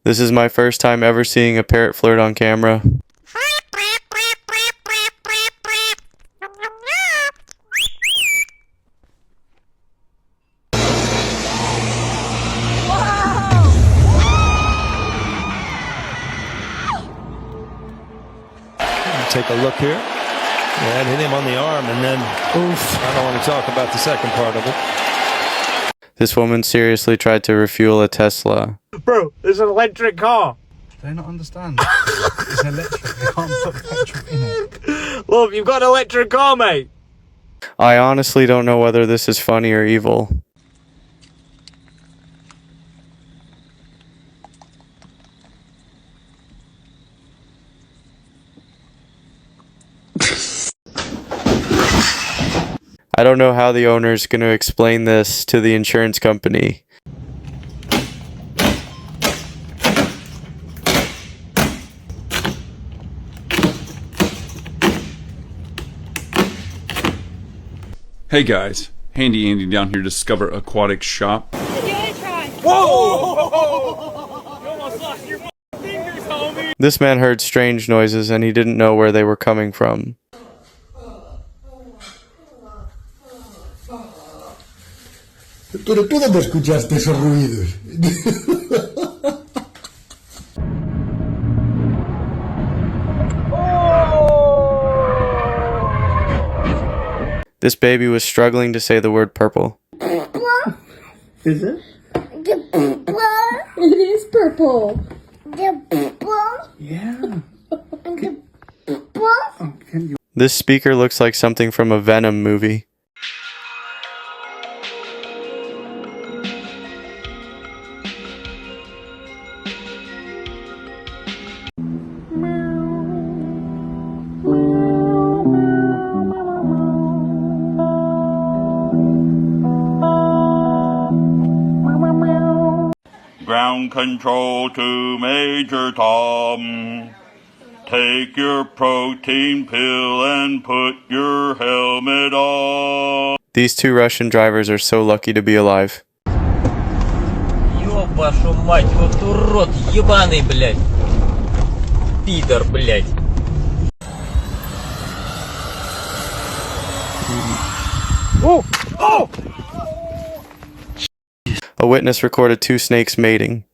This is my first time ever seeing a parrot flirt on camera. Take a look here. And hit him on the arm, and then, oof, I don't want to talk about the second part of it. This woman seriously tried to refuel a Tesla. Bro, it's an electric car. Do they not understand? It's electric. They can't put petrol in it. Look, you've got an electric car, mate. I honestly don't know whether this is funny or evil. I don't know how the owner's going to explain this to the insurance company. Hey guys, Handy Andy down here to Discover Aquatic Shop. Whoa! You almost lost your fingers, homie. This man heard strange noises and he didn't know where they were coming from. Pero tú dónde escuchaste esos ruidos. This baby was struggling to say the word purple. Is it? It is purple. Yeah. This speaker looks like something from a Venom movie. Ground control to Major Tom. Take your protein pill and put your helmet on. These two Russian drivers are so lucky to be alive. Ёб вашу мать, вот урод ебаный, блядь. Пидор, блядь. Oh! Oh! A witness recorded two snakes mating.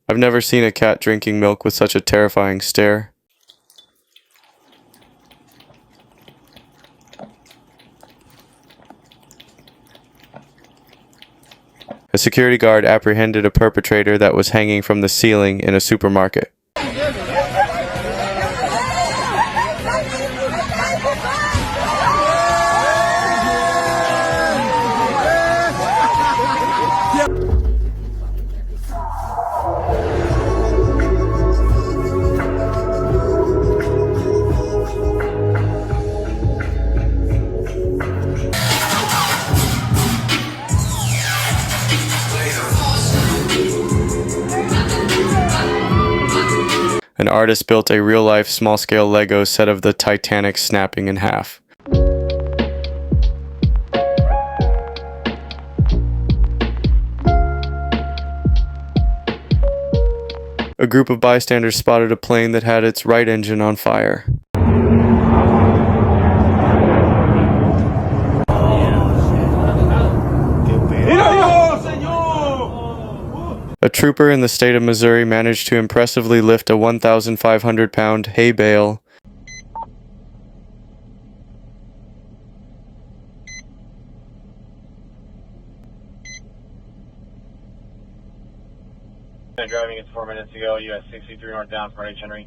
I've never seen a cat drinking milk with such a terrifying stare. A security guard apprehended a perpetrator that was hanging from the ceiling in a supermarket. An artist built a real-life small-scale Lego set of the Titanic snapping in half. A group of bystanders spotted a plane that had its right engine on fire. A trooper in the state of Missouri managed to impressively lift a 1,500-pound hay bale. Driving it 4 minutes ago, US 63 north down from H. Henry.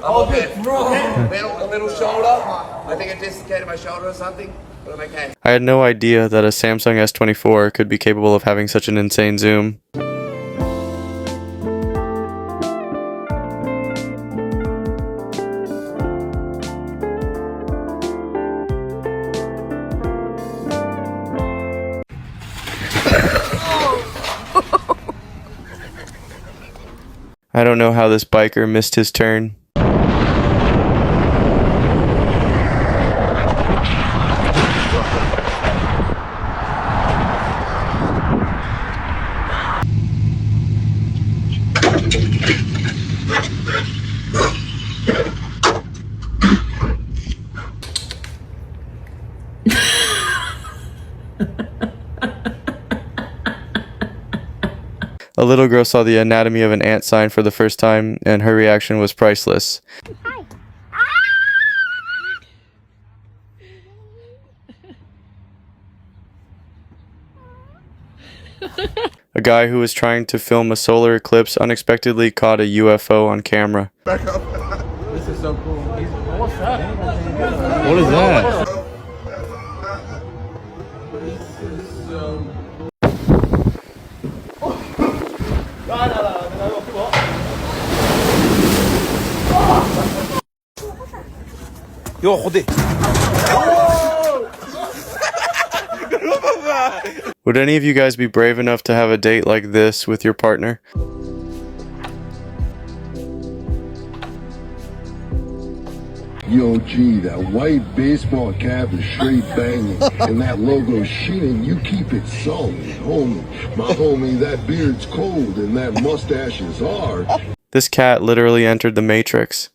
All good. All good. Middle shoulder. I think it just dislocated my shoulder or something, but I'm okay. I had no idea that a Samsung S24 could be capable of having such an insane zoom. I don't know how this biker missed his turn. A little girl saw the anatomy of an ant sign for the first time, and her reaction was priceless. A guy who was trying to film a solar eclipse unexpectedly caught a UFO on camera. Back up. This is so cool. What's that? What is that? Would any of you guys be brave enough to have a date like this with your partner? Yo, G, that white baseball cap is straight banging, and that logo sheening, you keep it solid, homie. My homie, that beard's cold, and that mustache is hard. This cat literally entered the Matrix.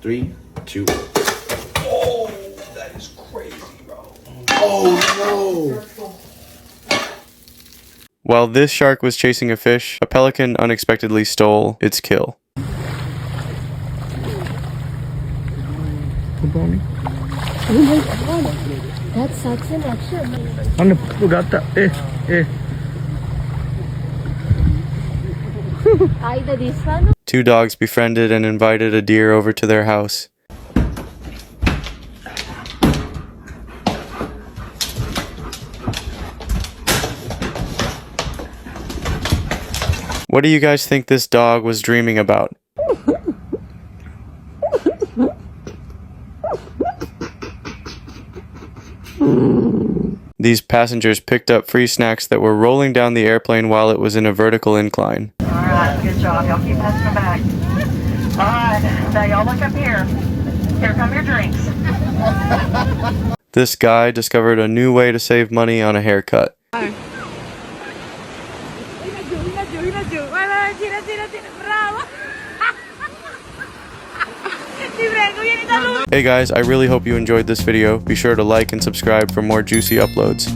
Three, two. Oh, that is crazy, bro. Oh, no. While this shark was chasing a fish, a pelican unexpectedly stole its kill. Oh my god, that sucks in action. Either this one. Two dogs befriended and invited a deer over to their house. What do you guys think this dog was dreaming about? These passengers picked up free snacks that were rolling down the airplane while it was in a vertical incline. Alright, good job. Y'all keep passing them back. Alright, now y'all look up here. Here come your drinks. This guy discovered a new way to save money on a haircut. Hey guys, I really hope you enjoyed this video. Be sure to like and subscribe for more juicy uploads.